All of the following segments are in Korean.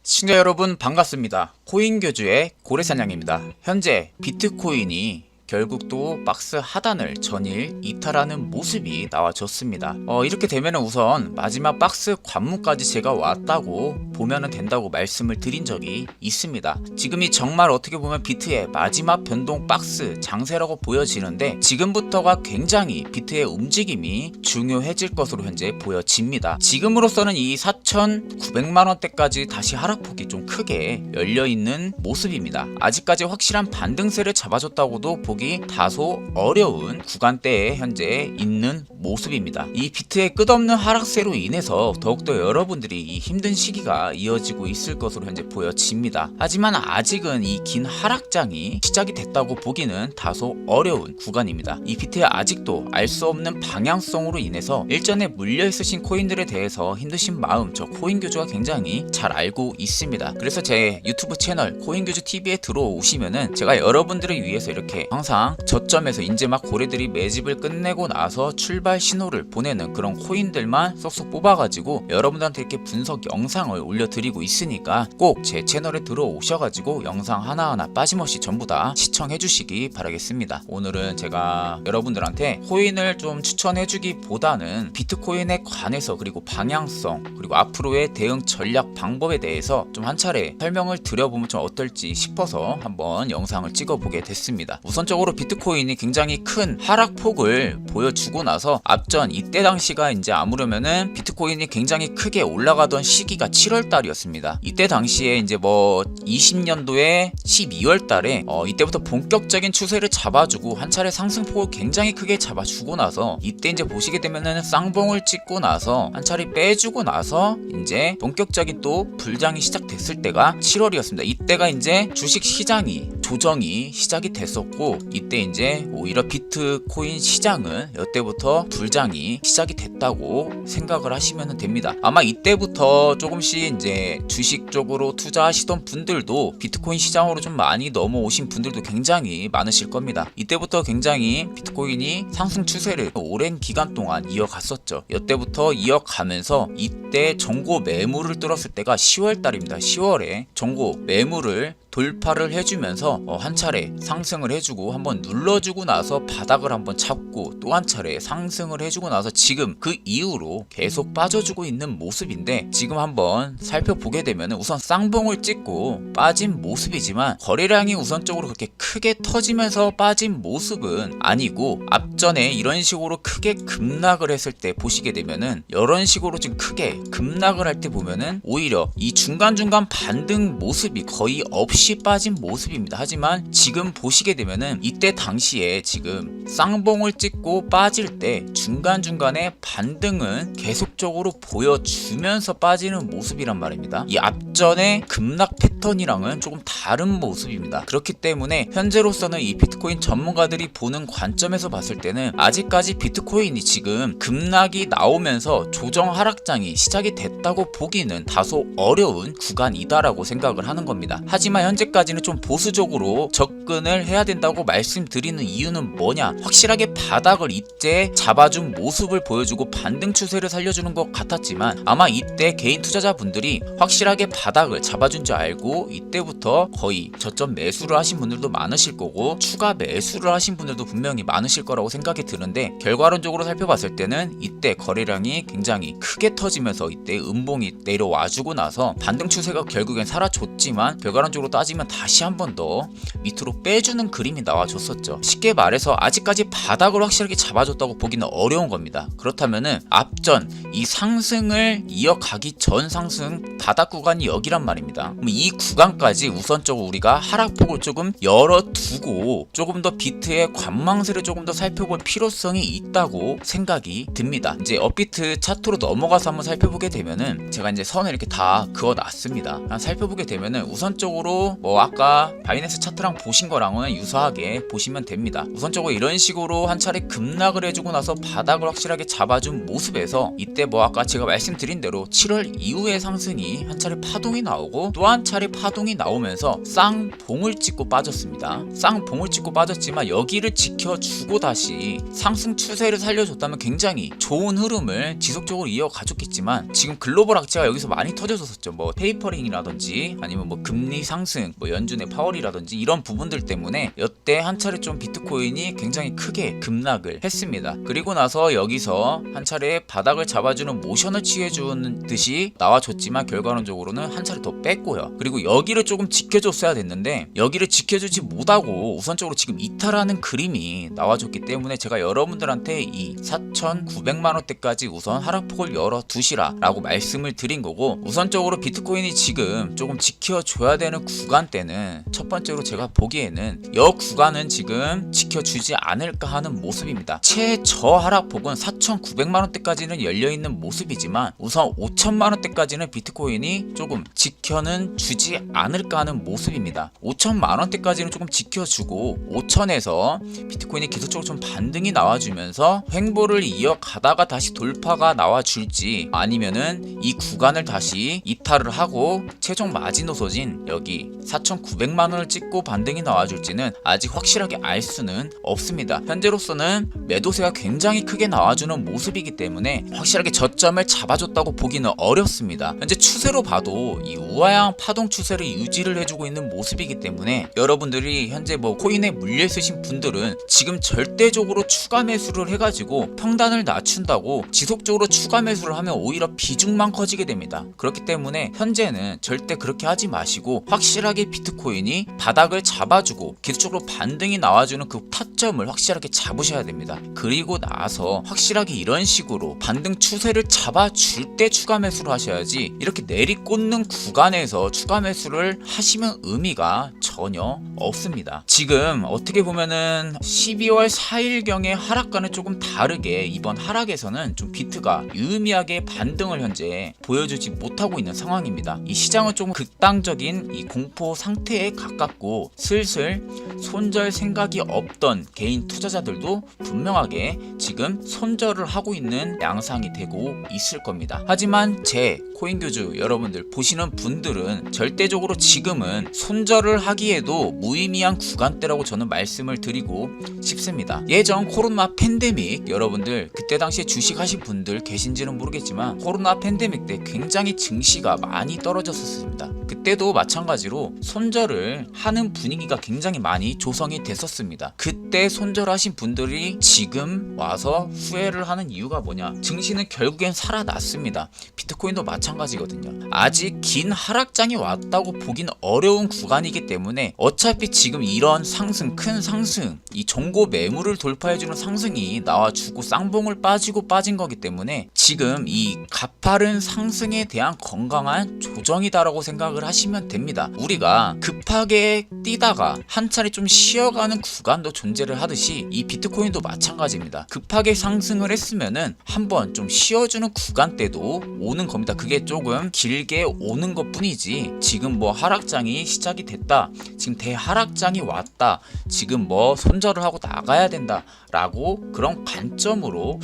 시청자 여러분 반갑습니다. 코인교주의 고래사냥입니다. 현재 비트코인이 결국 또 박스 하단을 전일 이탈하는 모습이 나와줬습니다. 이렇게 되면 우선 마지막 박스 관문까지 제가 왔다고 보면 된다고 말씀을 드린 적이 있습니다. 지금이 정말 어떻게 보면 비트의 마지막 변동 박스 장세라고 보여지는데 지금부터가 굉장히 비트의 움직임이 중요해질 것으로 현재 보여집니다. 지금으로서는 이 4,900만원대까지 다시 하락폭이 좀 크게 열려있는 모습입니다. 아직까지 확실한 반등세를 잡아줬다고도 보기 다소 어려운 구간대에 현재 있는 모습입니다. 이 비트의 끝없는 하락세로 인해서 더욱더 여러분들이 이 힘든 시기가 이어지고 있을 것으로 현재 보여집니다. 하지만 아직은 이 긴 하락장이 시작이 됐다고 보기는 다소 어려운 구간입니다. 이 비트의 아직도 알 수 없는 방향성으로 인해서 일전에 물려 있으신 코인들에 대해서 힘드신 마음 저 코인교주가 굉장히 잘 알고 있습니다. 그래서 제 유튜브 채널 코인교주TV에 들어오시면은 제가 여러분들을 위해서 이렇게 항상 저점에서 이제 막 고래들이 매집을 끝내고 나서 출발 신호를 보내는 그런 코인들만 쏙쏙 뽑아가지고 여러분들한테 이렇게 분석 영상을 올려드리고 있으니까 꼭 제 채널에 들어오셔가지고 영상 하나하나 빠짐없이 전부 다 시청해주시기 바라겠습니다. 오늘은 제가 여러분들한테 코인을 좀 추천해주기보다는 비트코인에 관해서 그리고 방향성 그리고 앞으로의 대응 전략 방법에 대해서 좀 한 차례 설명을 드려보면 좀 어떨지 싶어서 한번 영상을 찍어보게 됐습니다. 우선적으로 비트코인이 굉장히 큰 하락폭을 보여주고 나서 앞전 이때 당시가 이제 아무려면은 비트코인이 굉장히 크게 올라가던 시기가 7월 달이었습니다. 이때 당시에 이제 뭐 20년도에 12월 달에 이때부터 본격적인 추세를 잡아주고 한 차례 상승폭을 굉장히 크게 잡아주고 나서 이때 이제 보시게 되면은 쌍봉을 찍고 나서 한 차례 빼주고 나서 이제 본격적인 또 불장이 시작됐을 때가 7월이었습니다. 이때가 이제 주식 시장이 조정이 시작이 됐었고 이때 이제 오히려 비트코인 시장은 이때부터 불장이 시작이 됐다고 생각을 하시면 됩니다. 아마 이때부터 조금씩 이제 주식 쪽으로 투자하시던 분들도 비트코인 시장으로 좀 많이 넘어오신 분들도 굉장히 많으실 겁니다. 이때부터 굉장히 비트코인이 상승 추세를 오랜 기간 동안 이어갔었죠. 이때부터 이어가면서 이때 정고 매물을 뚫었을 때가 10월 달입니다. 10월에 정고 매물을 돌파를 해주면서 한 차례 상승을 해주고 한번 눌러주고 나서 바닥을 한번 잡고 또 한 차례 상승을 해주고 나서 지금 그 이후로 계속 빠져주고 있는 모습인데 지금 한번 살펴보게 되면 우선 쌍봉을 찍고 빠진 모습이지만 거래량이 우선적으로 그렇게 크게 터지면서 빠진 모습은 아니고 앞전에 이런 식으로 크게 급락을 했을 때 보시게 되면은 이런 식으로 지금 크게 급락을 할 때 보면은 오히려 이 중간중간 반등 모습이 거의 없이 빠진 모습입니다. 하지만 지금 보시게 되면은 이때 당시에 지금 쌍봉을 찍고 빠질 때 중간중간에 반등은 계속적으로 보여주면서 빠지는 모습이란 말입니다. 이 앞전의 급락 패턴이랑은 조금 다른 모습입니다. 그렇기 때문에 현재로서는 이 비트코인 전문가들이 보는 관점에서 봤을 때는 아직까지 비트코인이 지금 급락이 나오면서 조정 하락장이 시작이 됐다고 보기는 다소 어려운 구간이다라고 생각을 하는 겁니다. 하지만 현재까지는 좀 보수적으로 접근을 해야 된다고 말씀드리는 이유는 뭐냐, 확실하게 바닥을 이때 잡아준 모습을 보여주고 반등 추세를 살려주는 것 같았지만 아마 이때 개인 투자자분들이 확실하게 바닥을 잡아준 줄 알고 이때부터 거의 저점 매수를 하신 분들도 많으실 거고 추가 매수를 하신 분들도 분명히 많으실 거라고 생각이 드는데 결과론적으로 살펴봤을 때는 이때 거래량이 굉장히 크게 터지면서 이때 음봉이 내려와주고 나서 반등 추세가 결국엔 사라졌지만 결과론적으로 따지면 다시 한 번 더 밑으로 빼주는 그림이 나와줬었죠. 쉽게 말해서 아직까지 바닥을 확실하게 잡아줬다고 보기는 어려운 겁니다. 그렇다면은 앞전 이 상승을 이어가기 전 상승 바닥 구간이 여기란 말입니다. 그럼 이 구간까지 우선적으로 우리가 하락폭을 조금 열어두고 조금 더 비트의 관망세를 조금 더 살펴볼 필요성이 있다고 생각이 듭니다. 이제 업비트 차트로 넘어가서 한번 살펴보게 되면은 제가 이제 선을 이렇게 다 그어놨습니다. 살펴보게 되면은 우선적으로 뭐 아까 바이낸스 차트랑 보신 거랑은 유사하게 보시면 됩니다. 우선적으로 이런 식으로 한 차례 급락을 해주고 나서 바닥을 확실하게 잡아준 모습에서 이때 이제 뭐 아까 제가 말씀드린 대로 7월 이후에 상승이 한 차례 파동이 나오고 또 한 차례 파동이 나오면서 쌍봉을 찍고 빠졌습니다. 쌍봉을 찍고 빠졌지만 여기를 지켜주고 다시 상승 추세를 살려줬다면 굉장히 좋은 흐름을 지속적으로 이어가줬겠지만 지금 글로벌 악재가 여기서 많이 터져줬었죠. 뭐 테이퍼링이라든지 아니면 뭐 금리 상승, 뭐 연준의 파월이라든지 이런 부분들 때문에 여태 한 차례 좀 비트코인이 굉장히 크게 급락을 했습니다. 그리고 나서 여기서 한 차례 바닥을 잡아주는 모션을 취해주는 듯이 나와줬지만 결과론적으로는 한 차례 더 뺐고요. 그리고 여기를 조금 지켜줬어야 됐는데 여기를 지켜주지 못하고 우선적으로 지금 이탈하는 그림이 나와줬기 때문에 제가 여러분들한테 이 4,900만원대까지 우선 하락폭을 열어두시라 라고 말씀을 드린 거고, 우선적으로 비트코인이 지금 조금 지켜줘야 되는 구간대는 첫 번째로 제가 보기에는 이 구간은 지금 지켜주지 않을까 하는 모습입니다. 최저 하락폭은 4,900만원대까지는 열려있는 모습이지만 우선 5천만원대까지는 비트코인이 조금 지켜는 주지 않을까 하는 모습입니다. 5천만원대까지는 조금 지켜주고 5천에서 비트코인이 계속적으로 좀 반등이 나와주면서 횡보를 이어가다가 다시 돌파가 나와줄지 아니면은 이 구간을 다시 이탈을 하고 최종 마지노선인 여기 4,900만원을 찍고 반등이 나와줄지는 아직 확실하게 알 수는 없습니다. 현재로서는 매도세가 굉장히 크게 나와주는 모습이기 때문에 확실하게 저점을 잡아줬다고 보기는 어렵습니다. 현재 추세로 봐도 이 우하향 파동 추세를 유지를 해주고 있는 모습이기 때문에 여러분들이 현재 뭐 코인에 물려있으신 분들은 지금 절대적으로 추가 매수를 해가지고 평단을 낮춘다고 지속적으로 추가 매수를 하면 오히려 비중만 커지게 됩니다. 그렇기 때문에 현재는 절대 그렇게 하지 마시고 확실하게 비트코인이 바닥을 잡아주고 계속적으로 반등이 나와주는 그 타점을 확실하게 잡으셔야 됩니다. 그리고 나서 확실하게 이런 식으로 반등 추세를 잡아줄 때 추가 매수를 하셔야지 이렇게 내리꽂는 구간에서 추가 매수를 하시면 의미가 전혀 없습니다. 지금 어떻게 보면은 12월 4일경의 하락과는 조금 다르게 이번 하락에서는 좀 비트가 유의미하게 반등을 현재 보여주지 못하고 있는 상황입니다. 이 시장은 조금 극단적인 이 공포 상태에 가깝고 슬슬 손절 생각이 없던 개인 투자자들도 분명하게 지금 손절을 하고 있는 양상이 되고 있을 겁니다. 하지만 제 코인교주 여러분들 보시는 분들은 절대적으로 지금은 손절을 하기에도 무의미한 구간대라고 저는 말씀을 드리고 싶습니다. 예전 코로나 팬데믹 여러분들 그때 당시에 주식하신 분들 계신지는 모르겠지만 코로나 팬데믹 때 굉장히 증시가 많이 떨어졌었습니다. 그때도 마찬가지로 손절을 하는 분위기가 굉장히 많이 조성이 됐었습니다. 그때 손절하신 분들이 지금 와서 후회를 하는 이유가 뭐냐? 증시는 결국엔 살아났습니다. 비트코인도 마찬가지거든요. 아직 긴 하락장이 왔다고 보기는 어려운 구간이기 때문에 어차피 지금 이런 상승, 큰 상승, 이 종고 매물을 돌파해주는 상승이 나와주고 쌍봉을 빠지고 빠진 거기 때문에 지금 이 가파른 상승에 대한 건강한 조정이다라고 생각을 하시면 됩니다. 우리가 급하게 뛰다가 한 차례 좀 쉬어가는 구간도 존재를 하듯이 이 비트코인도 마찬가지입니다. 급하게 상승을 했으면은 한번 좀 쉬어주는 구간대도 오는 겁니다. 그게 조금 길게 오는 것 뿐이지 지금 뭐 하락장이 시작이 됐다, 지금 대하락장이 왔다, 지금 뭐 손절을 하고 나가야 된다 라고 그런 관점으로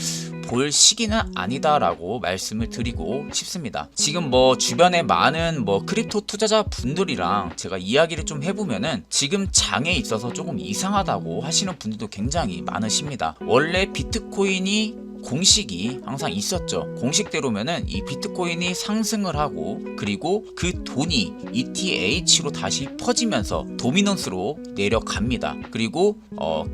볼 시기는 아니다라고 말씀을 드리고 싶습니다. 지금 뭐 주변에 많은 뭐 크립토 투자자 분들이랑 제가 이야기를 좀 해보면은 지금 장에 있어서 조금 이상하다고 하시는 분들도 굉장히 많으십니다. 원래 비트코인이 공식이 항상 있었죠. 공식대로면은 이 비트코인이 상승을 하고 그리고 그 돈이 ETH로 다시 퍼지면서 도미넌스로 내려갑니다. 그리고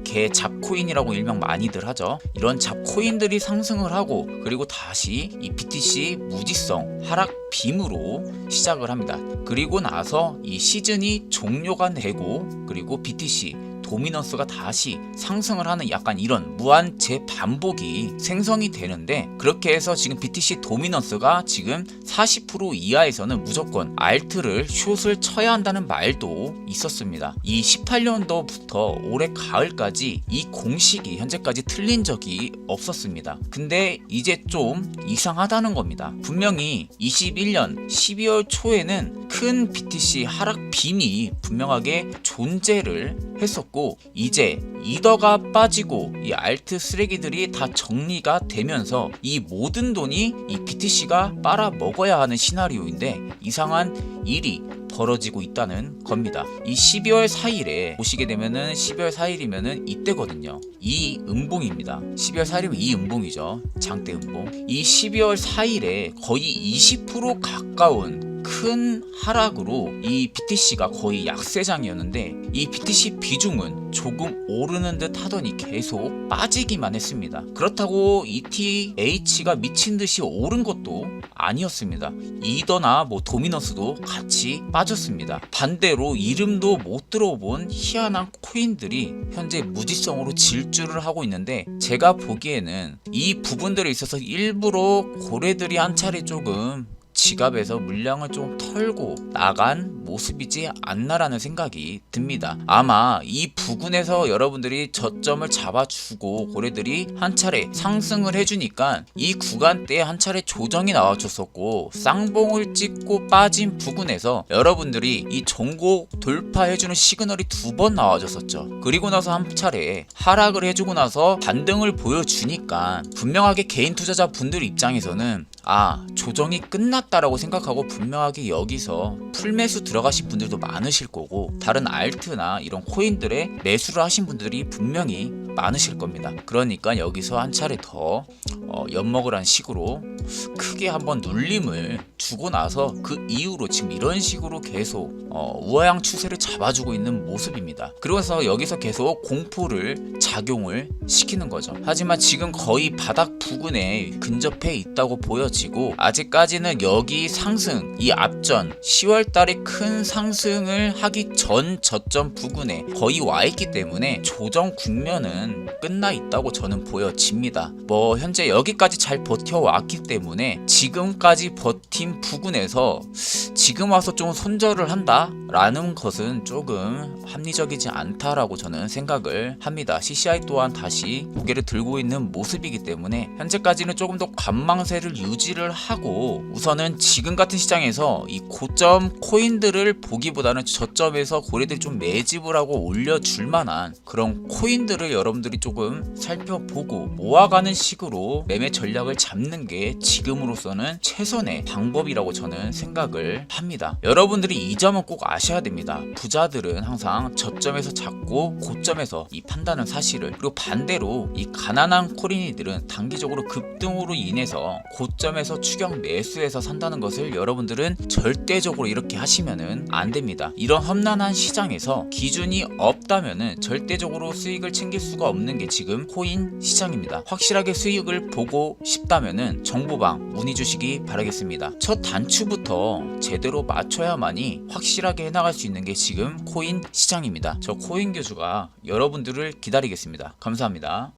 개 잡코인이라고 일명 많이들 하죠. 이런 잡코인들이 상승을 하고 그리고 다시 이 BTC 무지성 하락 빔으로 시작을 합니다. 그리고 나서 이 시즌이 종료가 되고 그리고 BTC 도미넌스가 다시 상승을 하는 약간 이런 무한 재반복이 생성이 되는데, 그렇게 해서 지금 BTC 도미넌스가 지금 40% 이하에서는 무조건 알트를 숏을 쳐야 한다는 말도 있었습니다. 이 18년도부터 올해 가을까지 이 공식이 현재까지 틀린 적이 없었습니다. 근데 이제 좀 이상하다는 겁니다. 분명히 21년 12월 초에는 큰 BTC 하락 빔이 분명하게 존재를 했었고, 이제 이더가 빠지고 이 알트 쓰레기들이 다 정리가 되면서 이 모든 돈이 이 BTC가 빨아먹어야 하는 시나리오인데 이상한 일이 벌어지고 있다는 겁니다. 이 12월 4일에 보시게 되면은 12월 4일이면은 이때거든요. 이 음봉입니다. 12월 4일이면 이 음봉이죠. 장대 음봉. 이 12월 4일에 거의 20% 가까운 큰 하락으로 이 BTC가 거의 약세장이었는데 이 BTC 비중은 조금 오르는 듯 하더니 계속 빠지기만 했습니다. 그렇다고 ETH가 미친 듯이 오른 것도 아니었습니다. 이더나 도미너스도 같이 빠졌습니다. 반대로 이름도 못 들어본 희한한 코인들이 현재 무지성으로 질주를 하고 있는데, 제가 보기에는 이 부분들에 있어서 일부러 고래들이 한 차례 조금 지갑에서 물량을 좀 털고 나간 모습이지 않나라는 생각이 듭니다. 아마 이 부근에서 여러분들이 저점을 잡아주고 고래들이 한 차례 상승을 해주니까 이 구간대에 한 차례 조정이 나와줬었고, 쌍봉을 찍고 빠진 부근에서 여러분들이 이 종곡 돌파해주는 시그널이 2번 나와줬었죠. 그리고 나서 한 차례 하락을 해주고 나서 반등을 보여주니까 분명하게 개인 투자자 분들 입장에서는 조정이 끝났다라고 생각하고 분명하게 여기서 풀매수 들어가신 분들도 많으실 거고, 다른 알트나 이런 코인들에 매수를 하신 분들이 분명히 많으실 겁니다. 그러니까 여기서 한 차례 더 엿먹으라는 식으로 크게 한번 눌림을 주고 나서 그 이후로 지금 이런 식으로 계속 우하향 추세를 잡아주고 있는 모습입니다. 그래서 여기서 계속 공포를 작용을 시키는 거죠. 하지만 지금 거의 바닥 부근에 근접해 있다고 보여지고, 아직까지는 여기 상승, 이 앞전 10월달에 큰 상승을 하기 전 저점 부근에 거의 와 있기 때문에 조정 국면은 끝나 있다고 저는 보여집니다. 현재 여기까지 잘 버텨왔기 때문에 지금까지 버틴 부근에서 지금 와서 좀 손절을 한다 라는 것은 조금 합리적이지 않다라고 저는 생각을 합니다. CCI 또한 다시 고개를 들고 있는 모습이기 때문에 현재까지는 조금 더 관망세를 유지를 하고, 우선은 지금 같은 시장에서 이 고점 코인들을 보기보다는 저점에서 고래들이 좀 매집을 하고 올려줄 만한 그런 코인들을 여러분들이 조금 살펴보고 모아가는 식으로 매매 전략을 잡는 게 지금으로서는 최선의 방법이라고 저는 생각을 합니다. 여러분들이 이 점은 꼭 아셔야 됩니다. 부자들은 항상 저점에서 잡고 고점에서 이 판단은 사실을, 그리고 반대로 이 가난한 코인이들은 단기적으로 급등으로 인해서 고점에서 추격 매수해서 산다는 것을 여러분들은 절대적으로 이렇게 하시면은 안 됩니다. 이런 험난한 시장에서 기준이 없다면은 절대적으로 수익을 챙길 수가 없는 게 지금 코인 시장입니다. 확실하게 수익을 보고 싶다면은 정보방 문의 주시기 바라겠습니다. 첫 단추부터 제대로 맞춰야만이 확실하게 해나갈 수 있는 게 지금 코인 시장입니다. 저 코인 교주가 여러분들을 기다리겠습니다. 감사합니다.